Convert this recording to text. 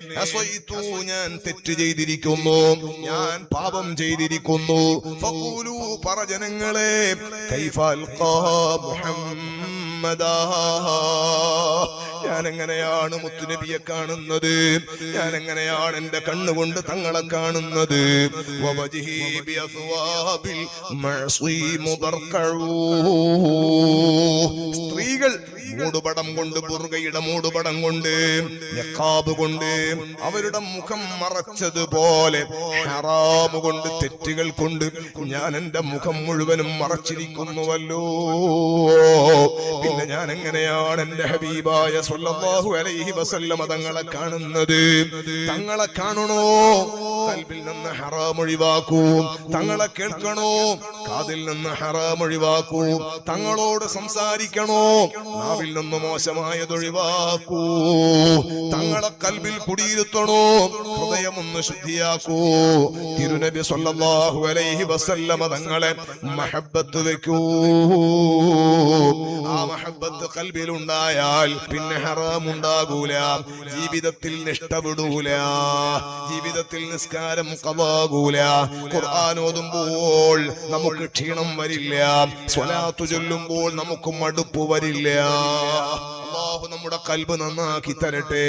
ഞാൻ തെറ്റ് ചെയ്തിരിക്കുന്നു, ഞാൻ പാപം ചെയ്തിരിക്കുന്നു. ഫഖൂലു പറ ജനങ്ങളെ, കൈഫ അൽഖാ മുഹമ്മദാ, ഞാൻ എങ്ങനെയാണ് മുത്തുനബിയെ കാണുന്നത്, ഞാൻ എങ്ങനെയാണ് എന്റെ കണ്ണുകൊണ്ട് തങ്ങളെ കാണുന്നത്. വവജ്ഹി ബിഅസ്വാബിൽ മഅസി മുബർഖഉ, സ്ത്രീകൾ മൂടുപടം കൊണ്ട്, ബുർഗയുടെ മൂടുപടം കൊണ്ട്, നിഖാബ് കൊണ്ട് അവരുടെ മുഖം മറച്ചതുപോലെ ഹറാമ് കൊണ്ട്, തെറ്റുകൾ കൊണ്ട് ഞാൻ എന്റെ മുഖം മുഴുവനും മറച്ചിരിക്കുന്നുവല്ലോ. പിന്നെ ഞാൻ എങ്ങനെയാണ് എന്റെ ഹബീബായ സ്വല്ലല്ലാഹു അലൈഹി വസല്ലമ തങ്ങളെ കാണുന്നത്? തങ്ങളെ കാണണോ, കൽബിൽ നിന്ന് ഹറാം ഒഴിവാക്കൂ. തങ്ങളെ കേൾക്കണോ, കാതിൽ നിന്ന് ഹറാം ഒഴിവാക്കൂ. തങ്ങളോട് സംസാരിക്കണോ, നാവിൽ നിന്ന് മോശമായത് ഒഴിവാക്കൂ. തങ്ങളെ കൽബിൽ കുടിയിരുത്തണോ, ഹൃദയം ഒന്ന് ശുദ്ധിയാക്കൂ. തിരുനബി സ്വല്ലല്ലാഹു അലൈഹി വസല്ലമ തങ്ങളെ മഹബ്ബത്ത് വെക്കൂ. ആ മഹബ്ബത്ത് കൽബിൽ ഉണ്ടായാൽ പിന്നെ ഹറാം ഉണ്ടാകൂല, ജീവിതത്തിൽ നിഷ്ഠ വിടൂല, ജീവിതത്തിൽ നിസ്കാരം ഖളാകൂല. ഖുർആൻ ഓതുമ്പോൾ നമുക്ക് ക്ഷീണം വരില്ല, സ്വലാത്ത് ചൊല്ലുമ്പോൾ നമുക്ക് മടുപ്പ് വരില്ല. അല്ലാഹു നമ്മുടെ ഖൽബ് നന്നാക്കി തരട്ടെ.